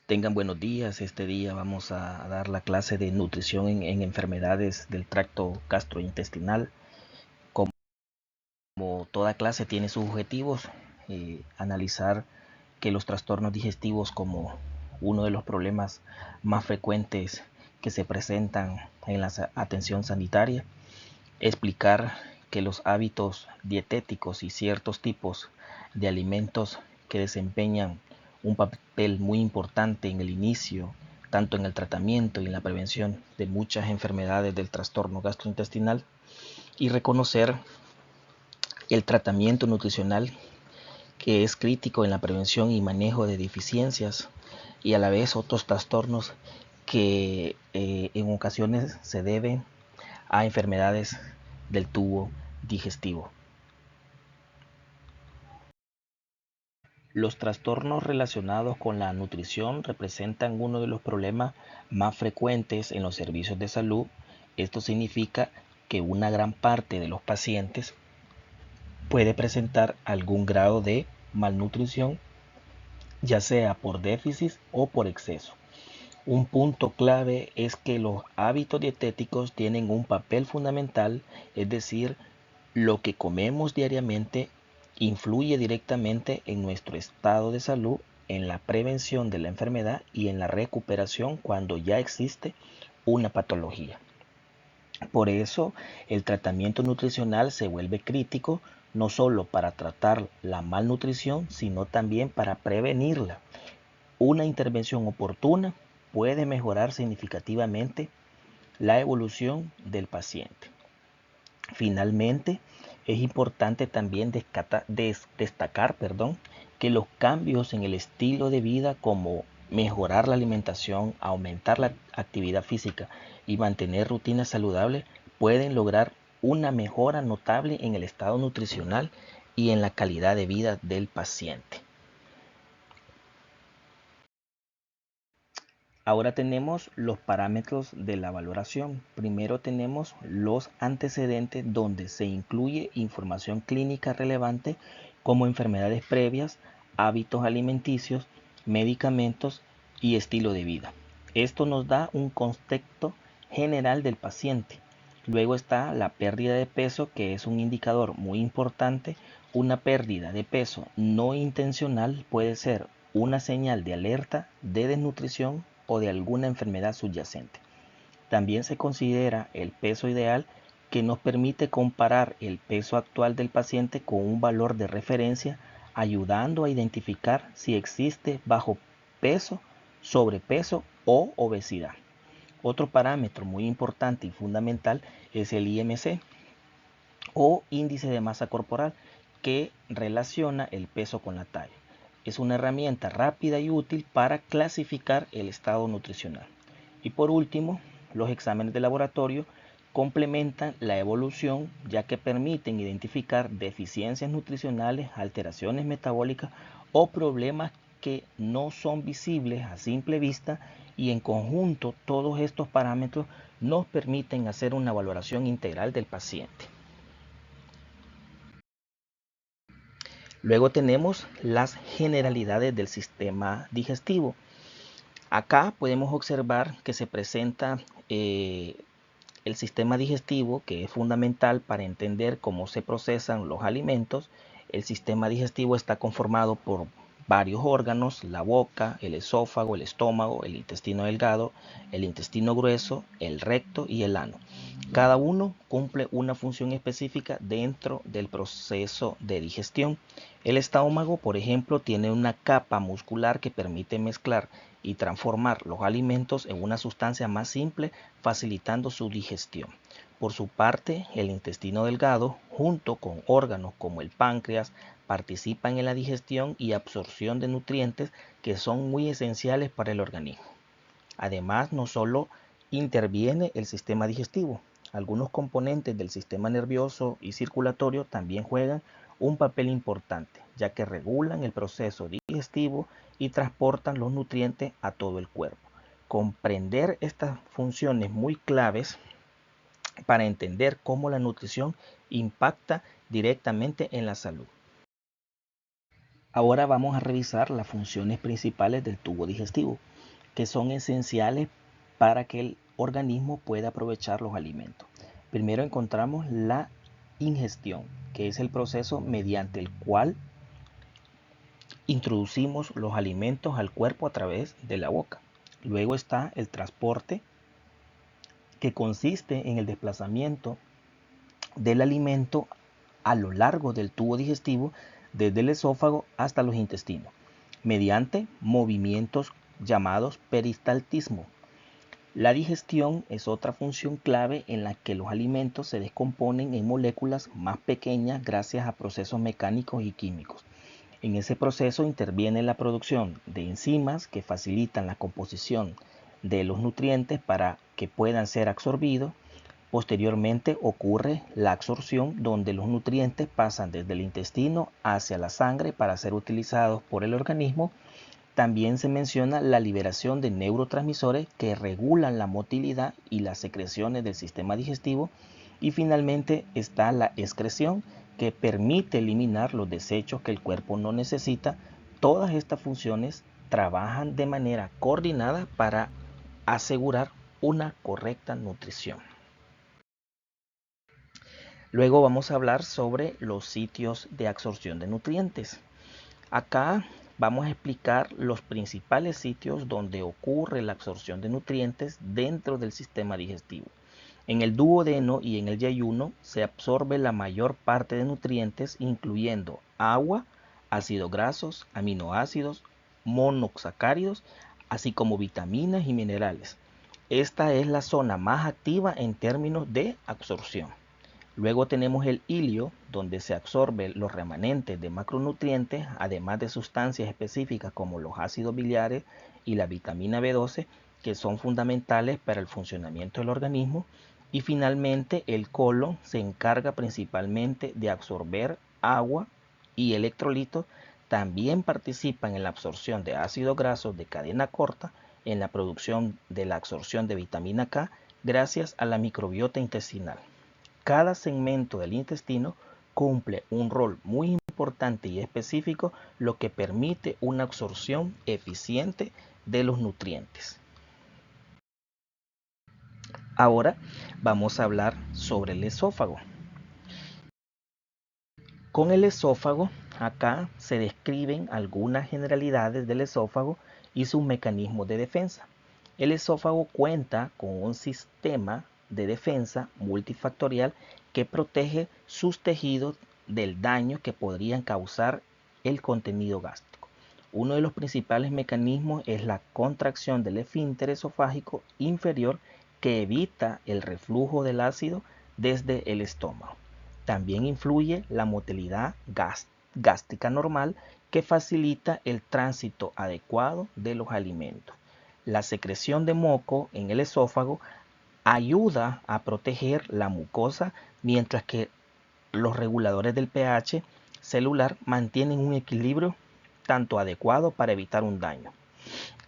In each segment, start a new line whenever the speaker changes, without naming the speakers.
Tengan buenos días. Este día vamos a dar la clase de nutrición en enfermedades del tracto gastrointestinal. Como toda clase tiene sus objetivos, analizar que los trastornos digestivos como uno de los problemas más frecuentes que se presentan en la atención sanitaria, explicar que los hábitos dietéticos y ciertos tipos de alimentos que desempeñan un papel muy importante en el inicio, tanto en el tratamiento y en la prevención de muchas enfermedades del trastorno gastrointestinal, y reconocer el tratamiento nutricional que es crítico en la prevención y manejo de deficiencias y a la vez otros trastornos que en ocasiones se deben a enfermedades del tubo digestivo. Los trastornos relacionados con la nutrición representan uno de los problemas más frecuentes en los servicios de salud. Esto significa que una gran parte de los pacientes puede presentar algún grado de malnutrición, ya sea por déficit o por exceso. Un punto clave es que los hábitos dietéticos tienen un papel fundamental, es decir, lo que comemos diariamente influye directamente en nuestro estado de salud, en la prevención de la enfermedad y en la recuperación cuando ya existe una patología. Por eso, el tratamiento nutricional se vuelve crítico no solo para tratar la malnutrición, sino también para prevenirla. Una intervención oportuna puede mejorar significativamente la evolución del paciente. Finalmente, es importante también destacar que los cambios en el estilo de vida, como mejorar la alimentación, aumentar la actividad física y mantener rutinas saludables, pueden lograr una mejora notable en el estado nutricional y en la calidad de vida del paciente. Ahora tenemos los parámetros de la valoración. Primero tenemos los antecedentes, donde se incluye información clínica relevante como enfermedades previas, hábitos alimenticios, medicamentos y estilo de vida. Esto nos da un contexto general del paciente. Luego está la pérdida de peso, que es un indicador muy importante. Una pérdida de peso no intencional puede ser una señal de alerta de desnutrición o de alguna enfermedad subyacente. También se considera el peso ideal, que nos permite comparar el peso actual del paciente con un valor de referencia, ayudando a identificar si existe bajo peso, sobrepeso o obesidad. Otro parámetro muy importante y fundamental es el IMC o índice de masa corporal, que relaciona el peso con la talla. Es una herramienta rápida y útil para clasificar el estado nutricional. Y por último, los exámenes de laboratorio complementan la evolución, ya que permiten identificar deficiencias nutricionales, alteraciones metabólicas o problemas que no son visibles a simple vista, y en conjunto todos estos parámetros nos permiten hacer una valoración integral del paciente. Luego tenemos las generalidades del sistema digestivo. Acá podemos observar que se presenta el sistema digestivo, que es fundamental para entender cómo se procesan los alimentos. El sistema digestivo está conformado por varios órganos: la boca, el esófago, el estómago, el intestino delgado, el intestino grueso, el recto y el ano. Cada uno cumple una función específica dentro del proceso de digestión. El estómago, por ejemplo, tiene una capa muscular que permite mezclar y transformar los alimentos en una sustancia más simple, facilitando su digestión. Por su parte, el intestino delgado, junto con órganos como el páncreas, participan en la digestión y absorción de nutrientes, que son muy esenciales para el organismo. Además, no solo interviene el sistema digestivo, algunos componentes del sistema nervioso y circulatorio también juegan un papel importante, ya que regulan el proceso digestivo y transportan los nutrientes a todo el cuerpo. Comprender estas funciones muy claves para entender cómo la nutrición impacta directamente en la salud. Ahora vamos a revisar las funciones principales del tubo digestivo, que son esenciales para que el organismo pueda aprovechar los alimentos. Primero encontramos la ingestión, que es el proceso mediante el cual introducimos los alimentos al cuerpo a través de la boca. Luego está el transporte, que consiste en el desplazamiento del alimento a lo largo del tubo digestivo desde el esófago hasta los intestinos, mediante movimientos llamados peristaltismo. La digestión es otra función clave en la que los alimentos se descomponen en moléculas más pequeñas gracias a procesos mecánicos y químicos. En ese proceso interviene la producción de enzimas que facilitan la composición de los nutrientes para que puedan ser absorbidos. Posteriormente ocurre la absorción, donde los nutrientes pasan desde el intestino hacia la sangre para ser utilizados por el organismo. También se menciona la liberación de neurotransmisores que regulan la motilidad y las secreciones del sistema digestivo. Y finalmente está la excreción, que permite eliminar los desechos que el cuerpo no necesita. Todas estas funciones trabajan de manera coordinada para asegurar una correcta nutrición. Luego vamos a hablar sobre los sitios de absorción de nutrientes. Acá vamos a explicar los principales sitios donde ocurre la absorción de nutrientes dentro del sistema digestivo. En el duodeno y en el yeyuno se absorbe la mayor parte de nutrientes, incluyendo agua, ácidos grasos, aminoácidos, monosacáridos, así como vitaminas y minerales. Esta es la zona más activa en términos de absorción. Luego tenemos el ilio, donde se absorben los remanentes de macronutrientes, además de sustancias específicas como los ácidos biliares y la vitamina B12, que son fundamentales para el funcionamiento del organismo. Y finalmente el colon se encarga principalmente de absorber agua y electrolitos. También participan en la absorción de ácidos grasos de cadena corta, en la producción de la absorción de vitamina K, gracias a la microbiota intestinal. Cada segmento del intestino cumple un rol muy importante y específico, lo que permite una absorción eficiente de los nutrientes. Ahora vamos a hablar sobre el esófago. Con el esófago, acá se describen algunas generalidades del esófago y sus mecanismos de defensa. El esófago cuenta con un sistema de defensa multifactorial que protege sus tejidos del daño que podrían causar el contenido gástrico. Uno de los principales mecanismos es la contracción del esfínter esofágico inferior, que evita el reflujo del ácido desde el estómago. También influye la motilidad gástrica normal, que facilita el tránsito adecuado de los alimentos. La secreción de moco en el esófago ayuda a proteger la mucosa, mientras que los reguladores del pH celular mantienen un equilibrio tanto adecuado para evitar un daño.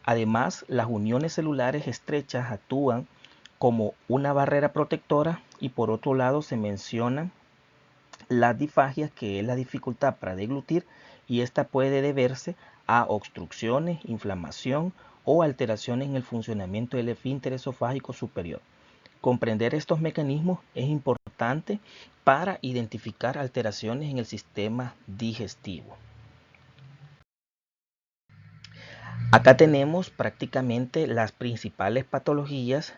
Además, las uniones celulares estrechas actúan como una barrera protectora, y por otro lado se mencionan las disfagias, que es la dificultad para deglutir, y esta puede deberse a obstrucciones, inflamación o alteraciones en el funcionamiento del esfínter esofágico superior. Comprender estos mecanismos es importante para identificar alteraciones en el sistema digestivo. Acá tenemos prácticamente las principales patologías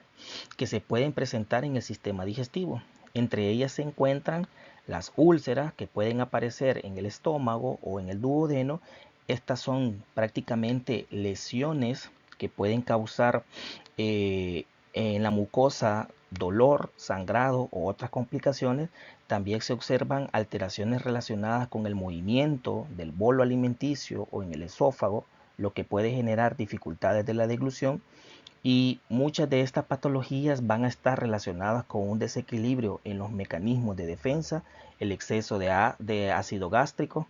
que se pueden presentar en el sistema digestivo. Entre ellas se encuentran las úlceras, que pueden aparecer en el estómago o en el duodeno. Estas son prácticamente lesiones que pueden causar en la mucosa dolor, sangrado o otras complicaciones. También se observan alteraciones relacionadas con el movimiento del bolo alimenticio o en el esófago, lo que puede generar dificultades de la deglución. Y muchas de estas patologías van a estar relacionadas con un desequilibrio en los mecanismos de defensa, el exceso de ácido gástrico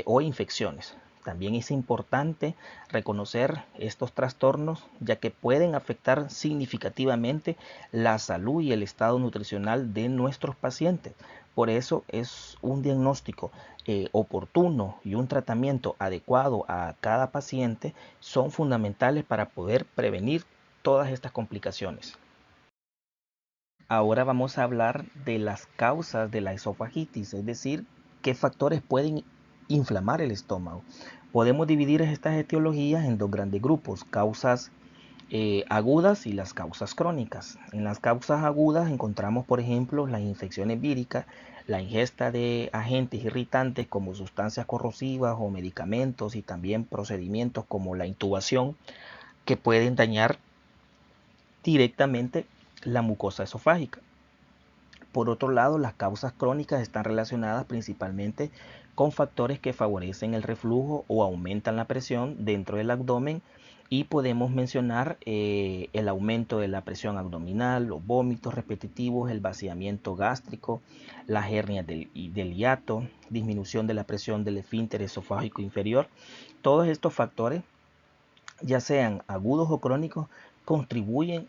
o infecciones. También es importante reconocer estos trastornos, ya que pueden afectar significativamente la salud y el estado nutricional de nuestros pacientes. Por eso es un diagnóstico oportuno y un tratamiento adecuado a cada paciente son fundamentales para poder prevenir todas estas complicaciones. Ahora vamos a hablar de las causas de la esofagitis, es decir, qué factores pueden inflamar el estómago. Podemos dividir estas etiologías en dos grandes grupos: causas agudas y las causas crónicas. En las causas agudas encontramos, por ejemplo, las infecciones víricas, la ingesta de agentes irritantes como sustancias corrosivas o medicamentos, y también procedimientos como la intubación, que pueden dañar directamente la mucosa esofágica. Por otro lado, las causas crónicas están relacionadas principalmente con factores que favorecen el reflujo o aumentan la presión dentro del abdomen, y podemos mencionar el aumento de la presión abdominal, los vómitos repetitivos, el vaciamiento gástrico, las hernias del hiato, disminución de la presión del esfínter esofágico inferior. Todos estos factores, ya sean agudos o crónicos, contribuyen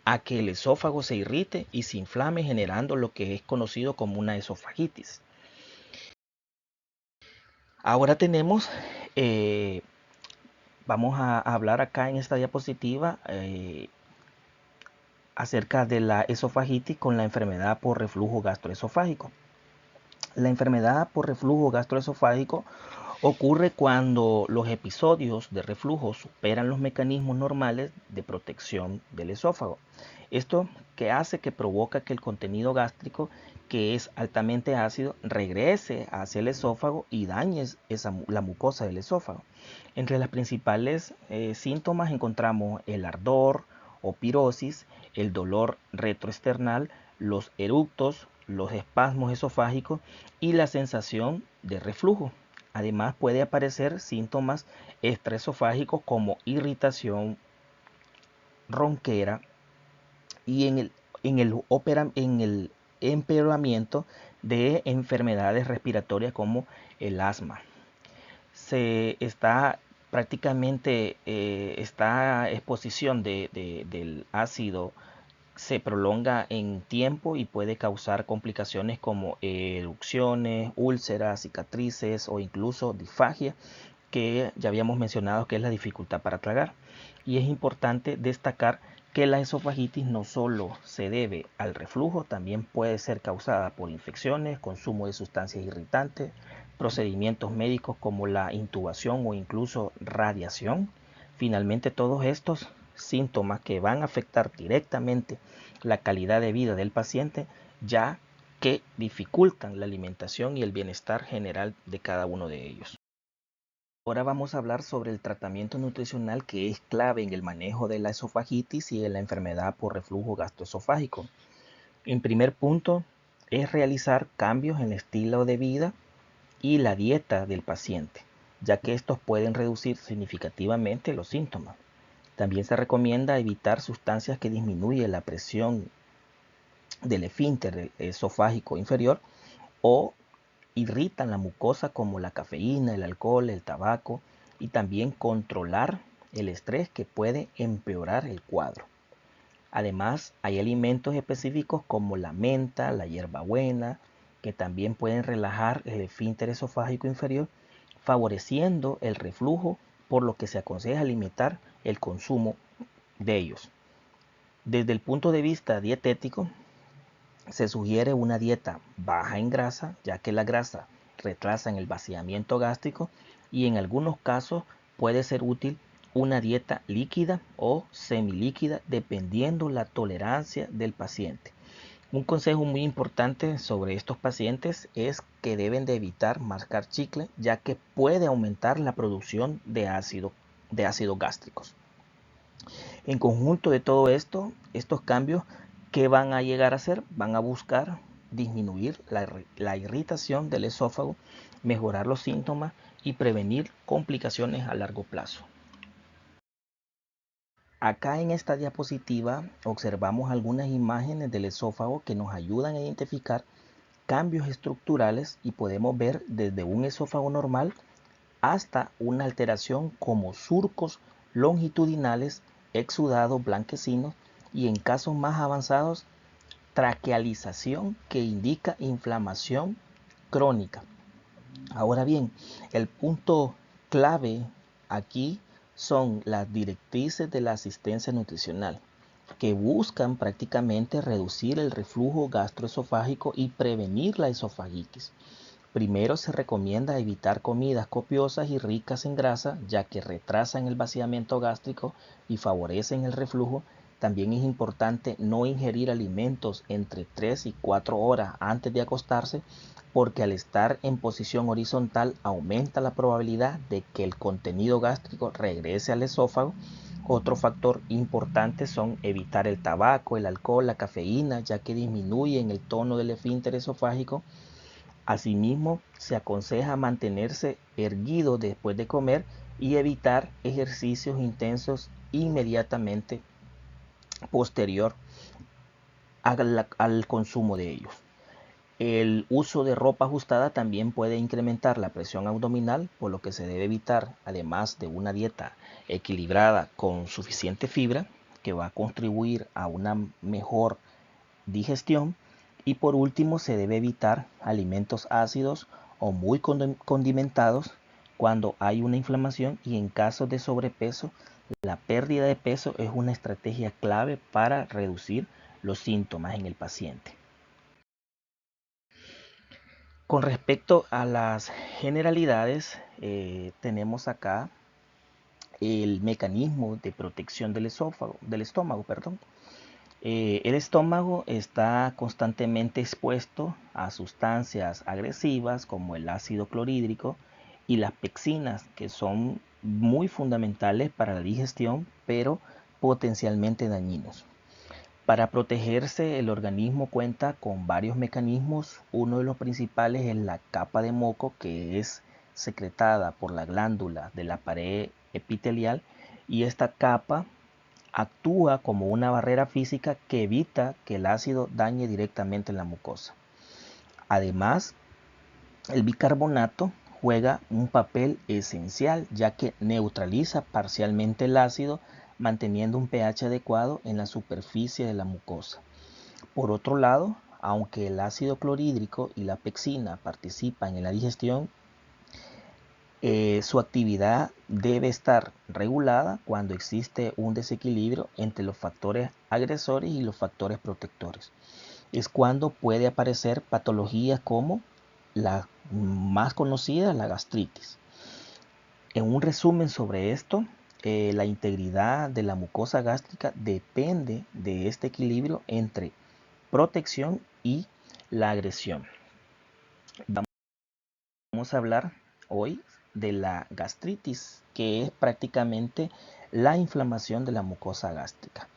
a que el esófago se irrite y se inflame, generando lo que es conocido como una esofagitis. Ahora vamos a hablar acá en esta diapositiva acerca de la esofagitis con la enfermedad por reflujo gastroesofágico. La enfermedad por reflujo gastroesofágico ocurre cuando los episodios de reflujo superan los mecanismos normales de protección del esófago. Esto que hace que provoca que el contenido gástrico, que es altamente ácido, regrese hacia el esófago y dañe la mucosa del esófago. Entre las principales síntomas encontramos el ardor o pirosis, el dolor retroesternal, los eructos, los espasmos esofágicos y la sensación de reflujo. Además, puede aparecer síntomas extraesofágicos como irritación, ronquera, y en el empeoramiento de enfermedades respiratorias como el asma. Se está prácticamente esta exposición del ácido se prolonga en tiempo y puede causar complicaciones como erupciones, úlceras, cicatrices o incluso disfagia, que ya habíamos mencionado que es la dificultad para tragar. Y es importante destacar que la esofagitis no solo se debe al reflujo, también puede ser causada por infecciones, consumo de sustancias irritantes, procedimientos médicos como la intubación o incluso radiación. Finalmente, todos estos síntomas que van a afectar directamente la calidad de vida del paciente, ya que dificultan la alimentación y el bienestar general de cada uno de ellos. Ahora vamos a hablar sobre el tratamiento nutricional, que es clave en el manejo de la esofagitis y de la enfermedad por reflujo gastroesofágico. En primer punto es realizar cambios en el estilo de vida y la dieta del paciente, ya que estos pueden reducir significativamente los síntomas. También se recomienda evitar sustancias que disminuyen la presión del esfínter esofágico inferior o irritan la mucosa, como la cafeína, el alcohol, el tabaco, y también controlar el estrés, que puede empeorar el cuadro. Además, hay alimentos específicos como la menta, la hierbabuena, que también pueden relajar el esfínter esofágico inferior, favoreciendo el reflujo, por lo que se aconseja limitar el consumo de ellos. Desde el punto de vista dietético, se sugiere una dieta baja en grasa, ya que la grasa retrasa el vaciamiento gástrico, y en algunos casos puede ser útil una dieta líquida o semilíquida, dependiendo la tolerancia del paciente. Un consejo muy importante sobre estos pacientes es que deben de evitar mascar chicle, ya que puede aumentar la producción de ácidos gástricos. En conjunto de todo esto, estos cambios, ¿qué van a llegar a hacer? Van a buscar disminuir la irritación del esófago, mejorar los síntomas y prevenir complicaciones a largo plazo. Acá en esta diapositiva observamos algunas imágenes del esófago que nos ayudan a identificar cambios estructurales, y podemos ver desde un esófago normal hasta una alteración como surcos longitudinales, exudados blanquecinos, y en casos más avanzados traquealización que indica inflamación crónica. Ahora bien, el punto clave aquí son las directrices de la asistencia nutricional, que buscan prácticamente reducir el reflujo gastroesofágico y prevenir la esofagitis. Primero se recomienda evitar comidas copiosas y ricas en grasa, ya que retrasan el vaciamiento gástrico y favorecen el reflujo. También es importante no ingerir alimentos entre 3 y 4 horas antes de acostarse, porque al estar en posición horizontal aumenta la probabilidad de que el contenido gástrico regrese al esófago. Otro factor importante son evitar el tabaco, el alcohol, la cafeína, ya que disminuyen el tono del esfínter esofágico. Asimismo, se aconseja mantenerse erguido después de comer y evitar ejercicios intensos inmediatamente posterior al consumo de ellos. El uso de ropa ajustada también puede incrementar la presión abdominal, por lo que se debe evitar, además de una dieta equilibrada con suficiente fibra, que va a contribuir a una mejor digestión. Y por último, se debe evitar alimentos ácidos o muy condimentados cuando hay una inflamación, y en caso de sobrepeso, la pérdida de peso es una estrategia clave para reducir los síntomas en el paciente. Con respecto a las generalidades, tenemos acá el mecanismo de protección del estómago, perdón. El estómago está constantemente expuesto a sustancias agresivas como el ácido clorhídrico y las pectinas, que son muy fundamentales para la digestión, pero potencialmente dañinos. Para protegerse, el organismo cuenta con varios mecanismos. Uno de los principales es la capa de moco, que es secretada por la glándula de la pared epitelial, y esta capa actúa como una barrera física que evita que el ácido dañe directamente la mucosa. Además, el bicarbonato juega un papel esencial, ya que neutraliza parcialmente el ácido, manteniendo un pH adecuado en la superficie de la mucosa. Por otro lado, aunque el ácido clorhídrico y la pectina participan en la digestión, su actividad debe estar regulada cuando existe un desequilibrio entre los factores agresores y los factores protectores. Es cuando puede aparecer patologías como la más conocida, la gastritis. En un resumen sobre esto, la integridad de la mucosa gástrica depende de este equilibrio entre protección y la agresión. Vamos a hablar hoy de la gastritis, que es prácticamente la inflamación de la mucosa gástrica.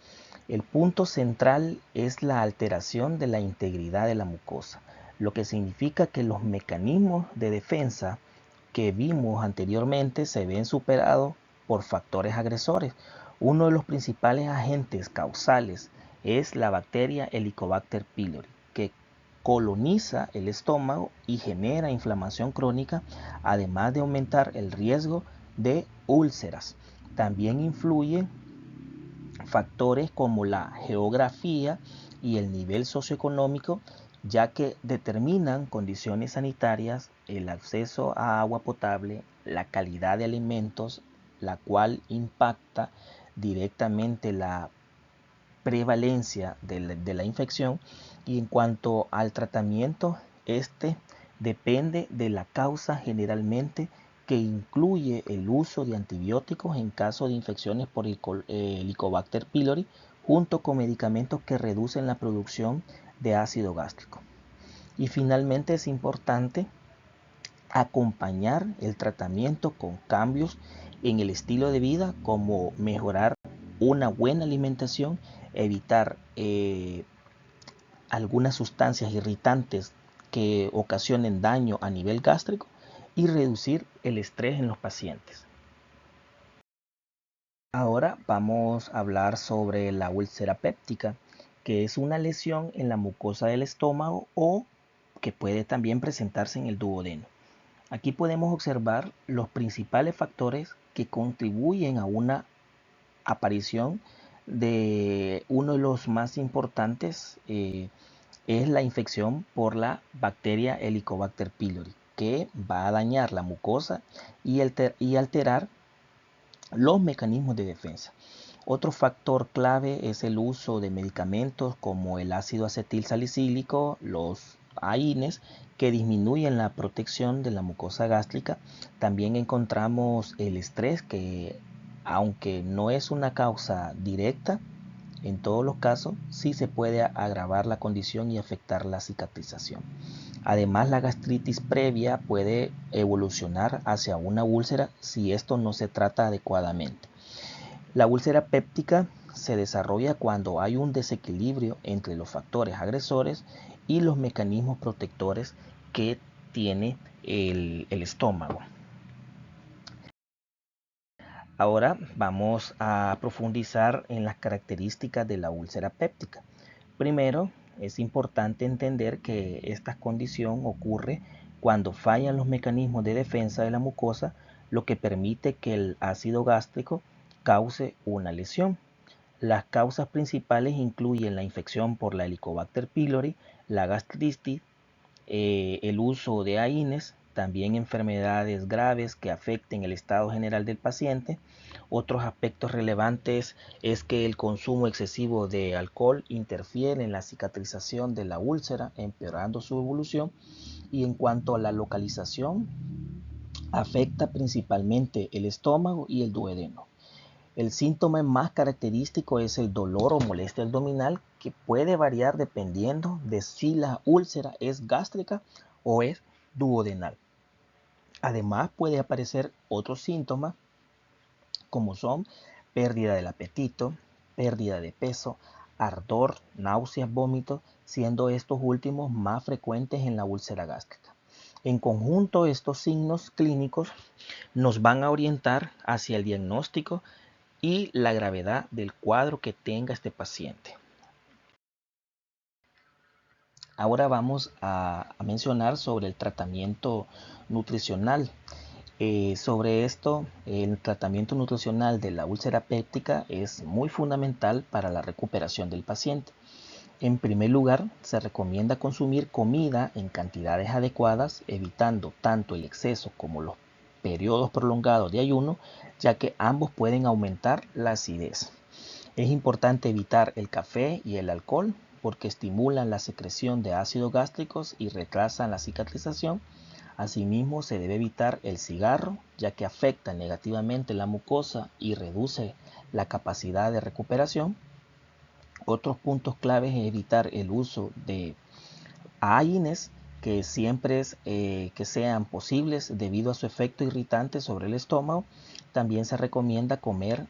El punto central es la alteración de la integridad de la mucosa, lo que significa que los mecanismos de defensa que vimos anteriormente se ven superados por factores agresores. Uno de los principales agentes causales es la bacteria Helicobacter pylori, que coloniza el estómago y genera inflamación crónica, además de aumentar el riesgo de úlceras. También influyen factores como la geografía y el nivel socioeconómico, ya que determinan condiciones sanitarias, el acceso a agua potable, la calidad de alimentos, la cual impacta directamente la prevalencia de la infección. Y en cuanto al tratamiento, este depende de la causa, generalmente, que incluye el uso de antibióticos en caso de infecciones por Helicobacter pylori, junto con medicamentos que reducen la producción de ácido gástrico. Y finalmente es importante acompañar el tratamiento con cambios en el estilo de vida, como mejorar una buena alimentación, evitar algunas sustancias irritantes que ocasionen daño a nivel gástrico y reducir el estrés en los pacientes. Ahora vamos a hablar sobre la úlcera péptica, que es una lesión en la mucosa del estómago o que puede también presentarse en el duodeno. Aquí podemos observar los principales factores que contribuyen a una aparición de uno de los más importantes es la infección por la bacteria Helicobacter pylori, que va a dañar la mucosa y alterar los mecanismos de defensa. Otro factor clave es el uso de medicamentos como el ácido acetil salicílico, los AINES, que disminuyen la protección de la mucosa gástrica. También encontramos el estrés, que aunque no es una causa directa, en todos los casos sí se puede agravar la condición y afectar la cicatrización. Además, la gastritis previa puede evolucionar hacia una úlcera si esto no se trata adecuadamente. La úlcera péptica se desarrolla cuando hay un desequilibrio entre los factores agresores y los mecanismos protectores que tiene el estómago. Ahora vamos a profundizar en las características de la úlcera péptica. Primero, es importante entender que esta condición ocurre cuando fallan los mecanismos de defensa de la mucosa, lo que permite que el ácido gástrico cause una lesión. Las causas principales incluyen la infección por la Helicobacter pylori, la gastritis, el uso de AINES, también enfermedades graves que afecten el estado general del paciente. Otros aspectos relevantes es que el consumo excesivo de alcohol interfiere en la cicatrización de la úlcera, empeorando su evolución. Y en cuanto a la localización, afecta principalmente el estómago y el duodeno. El síntoma más característico es el dolor o molestia abdominal, que puede variar dependiendo de si la úlcera es gástrica o es duodenal. Además, puede aparecer otros síntomas como son pérdida del apetito, pérdida de peso, ardor, náuseas, vómitos, siendo estos últimos más frecuentes en la úlcera gástrica. En conjunto, estos signos clínicos nos van a orientar hacia el diagnóstico y la gravedad del cuadro que tenga este paciente. Ahora vamos a mencionar sobre el tratamiento nutricional. Sobre esto, el tratamiento nutricional de la úlcera péptica es muy fundamental para la recuperación del paciente. En primer lugar, se recomienda consumir comida en cantidades adecuadas, evitando tanto el exceso como los periodos prolongados de ayuno, ya que ambos pueden aumentar la acidez. Es importante evitar el café y el alcohol porque estimulan la secreción de ácidos gástricos y retrasan la cicatrización. Asimismo, se debe evitar el cigarro, ya que afecta negativamente la mucosa y reduce la capacidad de recuperación. Otros puntos claves es evitar el uso de AINES, que siempre que sean posibles debido a su efecto irritante sobre el estómago. También se recomienda comer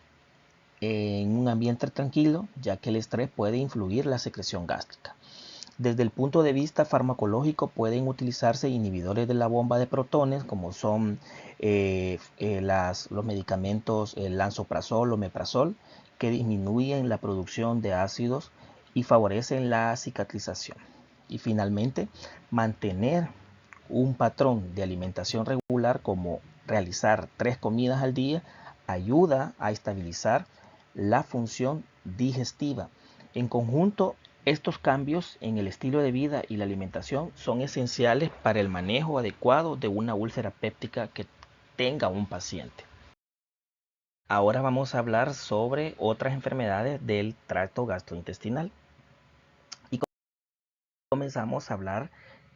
en un ambiente tranquilo, ya que el estrés puede influir la secreción gástrica. Desde el punto de vista farmacológico, pueden utilizarse inhibidores de la bomba de protones, como son los medicamentos el lansoprazol o meprazol, que disminuyen la producción de ácidos y favorecen la cicatrización. Y finalmente, mantener un patrón de alimentación regular, como realizar 3 comidas al día, ayuda a estabilizar la función digestiva. En conjunto, estos cambios en el estilo de vida y la alimentación son esenciales para el manejo adecuado de una úlcera péptica que tenga un paciente. Ahora vamos a hablar sobre otras enfermedades del tracto gastrointestinal y comenzamos a hablar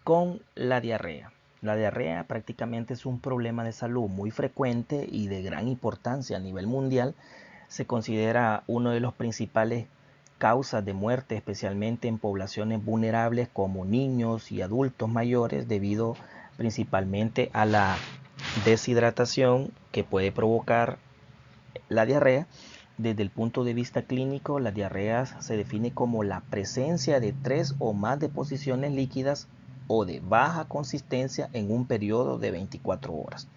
con la diarrea. La diarrea prácticamente es un problema de salud muy frecuente y de gran importancia a nivel mundial. Se considera uno de los principales causas de muerte, especialmente en poblaciones vulnerables como niños y adultos mayores, debido principalmente a la deshidratación que puede provocar la diarrea. Desde el punto de vista clínico, la diarrea se define como la presencia de 3 o más deposiciones líquidas o de baja consistencia en un periodo de 24 horas.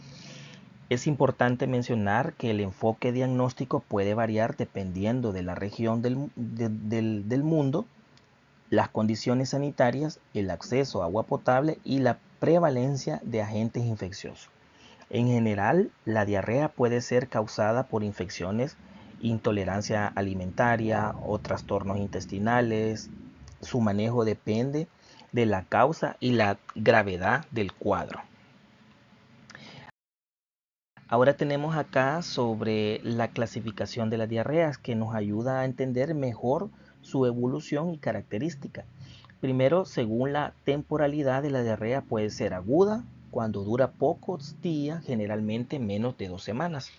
Es importante mencionar que el enfoque diagnóstico puede variar dependiendo de la región del mundo, las condiciones sanitarias, el acceso a agua potable y la prevalencia de agentes infecciosos. En general, la diarrea puede ser causada por infecciones, intolerancia alimentaria o trastornos intestinales, su manejo depende de la causa y la gravedad del cuadro. Ahora tenemos acá sobre la clasificación de las diarreas que nos ayuda a entender mejor su evolución y característica. Primero, según la temporalidad de la diarrea, puede ser aguda cuando dura pocos días, generalmente menos de 2 semanas.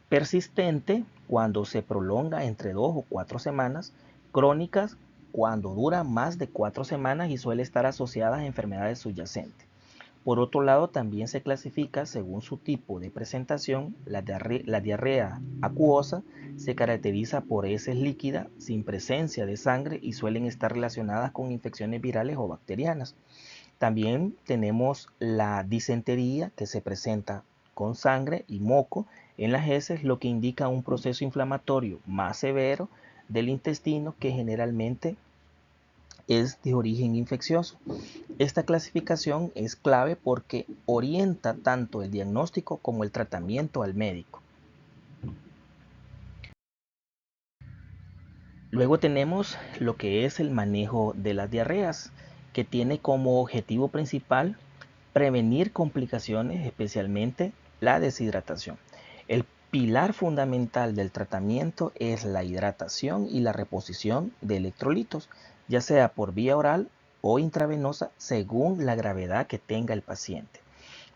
Persistente cuando se prolonga entre 2 o 4 semanas. Crónicas cuando dura más de 4 semanas y suele estar asociada a enfermedades subyacentes. Por otro lado, también se clasifica según su tipo de presentación. La diarrea acuosa se caracteriza por heces líquidas sin presencia de sangre y suelen estar relacionadas con infecciones virales o bacterianas. También tenemos la disentería, que se presenta con sangre y moco en las heces, lo que indica un proceso inflamatorio más severo del intestino que generalmente es de origen infeccioso. Esta clasificación es clave porque orienta tanto el diagnóstico como el tratamiento al médico. Luego tenemos lo que es el manejo de las diarreas, que tiene como objetivo principal prevenir complicaciones, especialmente la deshidratación. El pilar fundamental del tratamiento es la hidratación y la reposición de electrolitos, ya sea por vía oral o intravenosa, según la gravedad que tenga el paciente.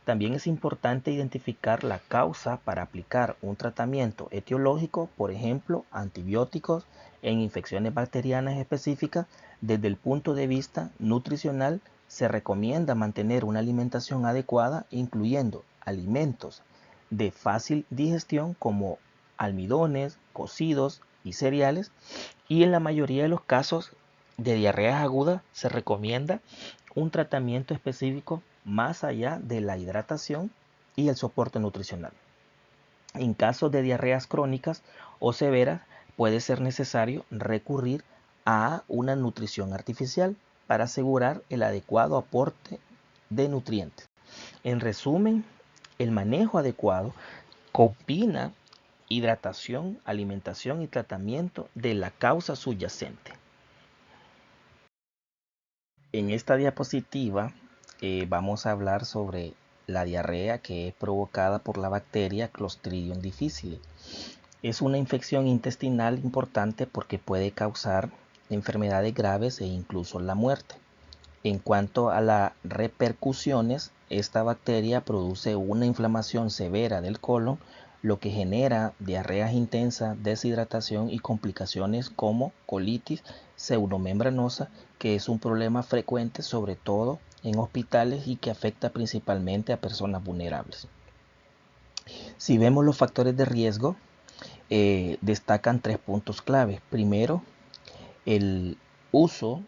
También es importante identificar la causa para aplicar un tratamiento etiológico, por ejemplo, antibióticos en infecciones bacterianas específicas. Desde el punto de vista nutricional, se recomienda mantener una alimentación adecuada, incluyendo alimentos de fácil digestión como almidones, cocidos y cereales. Y en la mayoría de los casos de diarreas agudas se recomienda un tratamiento específico más allá de la hidratación y el soporte nutricional. En casos de diarreas crónicas o severas, puede ser necesario recurrir a una nutrición artificial para asegurar el adecuado aporte de nutrientes. En resumen, el manejo adecuado combina hidratación, alimentación y tratamiento de la causa subyacente. En esta diapositiva vamos a hablar sobre la diarrea, que es provocada por la bacteria Clostridium difficile. Es una infección intestinal importante porque puede causar enfermedades graves e incluso la muerte. En cuanto a las repercusiones, esta bacteria produce una inflamación severa del colon, lo que genera diarreas intensas, deshidratación y complicaciones como colitis pseudomembranosa, que es un problema frecuente sobre todo en hospitales y que afecta principalmente a personas vulnerables. Si vemos los factores de riesgo, destacan 3 puntos clave. Primero, el uso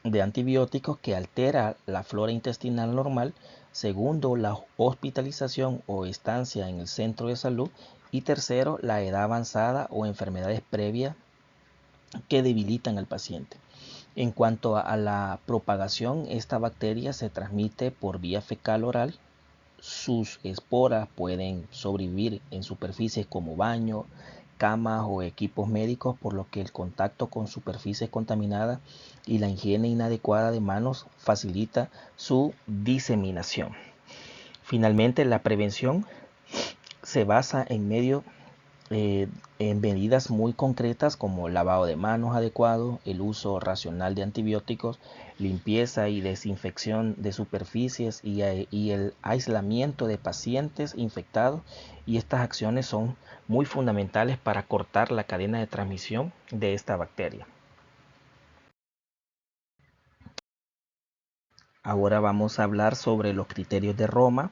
de antibióticos que altera la flora intestinal normal. Segundo, la hospitalización o estancia en el centro de salud. Y tercero, la edad avanzada o enfermedades previas que debilitan al paciente. En cuanto a la propagación, esta bacteria se transmite por vía fecal oral. Sus esporas pueden sobrevivir en superficies como baños, camas o equipos médicos, por lo que el contacto con superficies contaminadas y la higiene inadecuada de manos facilita su diseminación. Finalmente, la prevención se basa en medidas muy concretas como lavado de manos adecuado, el uso racional de antibióticos, limpieza y desinfección de superficies y el aislamiento de pacientes infectados. Y estas acciones son muy fundamentales para cortar la cadena de transmisión de esta bacteria. Ahora vamos a hablar sobre los criterios de Roma,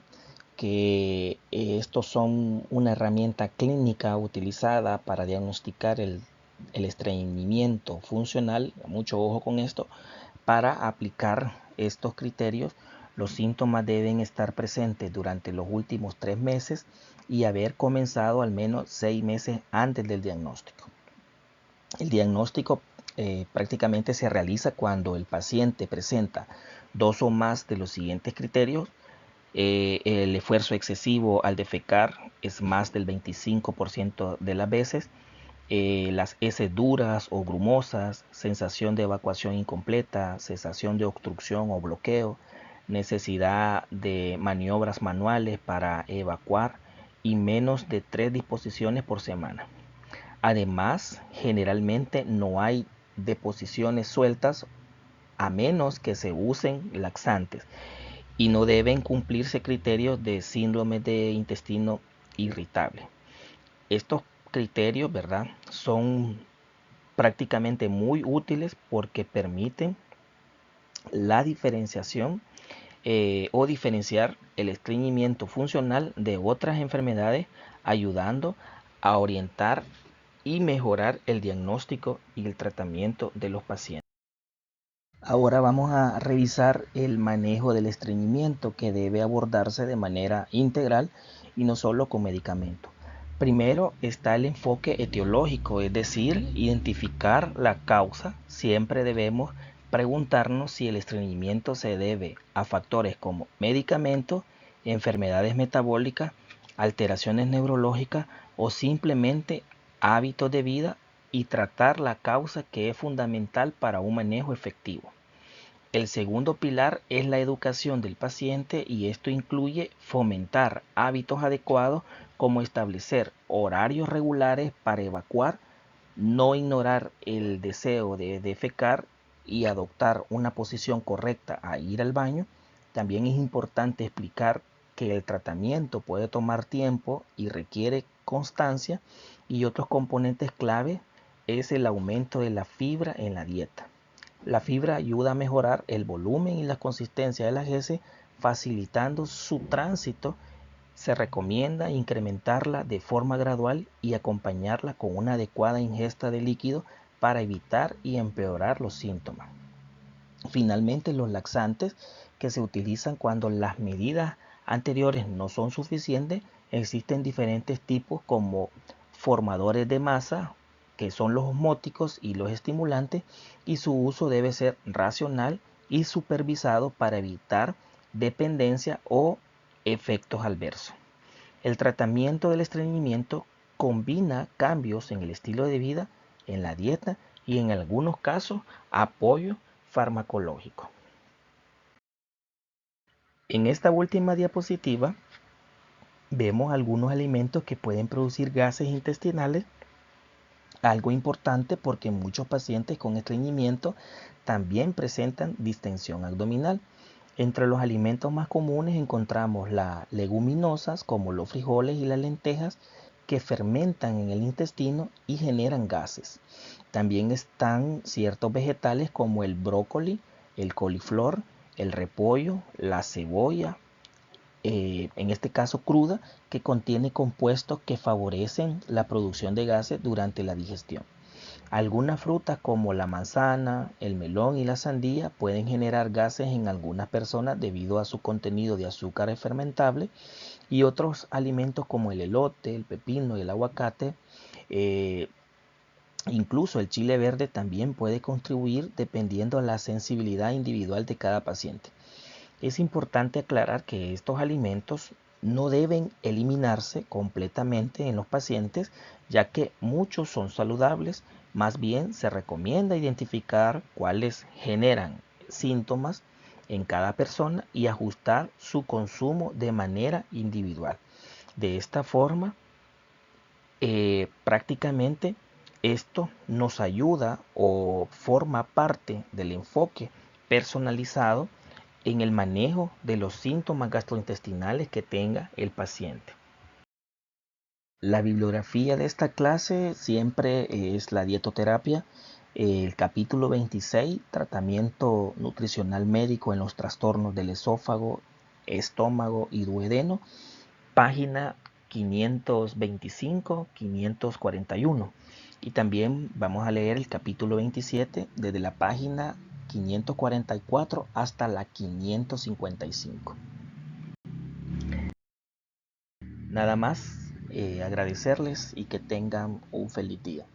que estos son una herramienta clínica utilizada para diagnosticar el estreñimiento funcional. Mucho ojo con esto. Para aplicar estos criterios, los síntomas deben estar presentes durante los últimos 3 meses y haber comenzado al menos 6 meses antes del diagnóstico. El diagnóstico prácticamente se realiza cuando el paciente presenta 2 o más de los siguientes criterios. El esfuerzo excesivo al defecar es más del 25% de las veces. las heces duras o grumosas, sensación de evacuación incompleta, sensación de obstrucción o bloqueo, necesidad de maniobras manuales para evacuar y menos de 3 disposiciones por semana. Además, generalmente no hay deposiciones sueltas a menos que se usen laxantes y no deben cumplirse criterios de síndrome de intestino irritable. Estos criterios, ¿verdad?, son prácticamente muy útiles porque permiten la diferenciación o diferenciar el estreñimiento funcional de otras enfermedades, ayudando a orientar y mejorar el diagnóstico y el tratamiento de los pacientes. Ahora vamos a revisar el manejo del estreñimiento, que debe abordarse de manera integral y no solo con medicamentos. Primero está el enfoque etiológico, es decir, identificar la causa. Siempre debemos preguntarnos si el estreñimiento se debe a factores como medicamentos, enfermedades metabólicas, alteraciones neurológicas o simplemente hábitos de vida, y tratar la causa, que es fundamental para un manejo efectivo. El segundo pilar es la educación del paciente, y esto incluye fomentar hábitos adecuados como establecer horarios regulares para evacuar, no ignorar el deseo de defecar y adoptar una posición correcta a ir al baño. También es importante explicar que el tratamiento puede tomar tiempo y requiere constancia, y otros componentes clave es el aumento de la fibra en la dieta. La fibra ayuda a mejorar el volumen y la consistencia de las heces, facilitando su tránsito. Se recomienda incrementarla de forma gradual y acompañarla con una adecuada ingesta de líquido para evitar y empeorar los síntomas. Finalmente, los laxantes, que se utilizan cuando las medidas anteriores no son suficientes. Existen diferentes tipos, como formadores de masa, que son los osmóticos, y los estimulantes, y su uso debe ser racional y supervisado para evitar dependencia o efectos adversos. El tratamiento del estreñimiento combina cambios en el estilo de vida, en la dieta y en algunos casos apoyo farmacológico. En esta última diapositiva vemos algunos alimentos que pueden producir gases intestinales, algo importante porque muchos pacientes con estreñimiento también presentan distensión abdominal. Entre los alimentos más comunes encontramos las leguminosas, como los frijoles y las lentejas, que fermentan en el intestino y generan gases. También están ciertos vegetales como el brócoli, el coliflor, el repollo, la cebolla, en este caso cruda, que contiene compuestos que favorecen la producción de gases durante la digestión. Algunas frutas como la manzana, el melón y la sandía pueden generar gases en algunas personas debido a su contenido de azúcares fermentables, y otros alimentos como el elote, el pepino y el aguacate, incluso el chile verde, también puede contribuir dependiendo de la sensibilidad individual de cada paciente. Es importante aclarar que estos alimentos no deben eliminarse completamente en los pacientes, ya que muchos son saludables. Más bien se recomienda identificar cuáles generan síntomas en cada persona y ajustar su consumo de manera individual. De esta forma, prácticamente esto nos ayuda o forma parte del enfoque personalizado en el manejo de los síntomas gastrointestinales que tenga el paciente. La bibliografía de esta clase siempre es la dietoterapia, el capítulo 26, tratamiento nutricional médico en los trastornos del esófago, estómago y duodeno, página 525-541. Y también vamos a leer el capítulo 27 desde la página 544 hasta la 555. Nada más, agradecerles y que tengan un feliz día.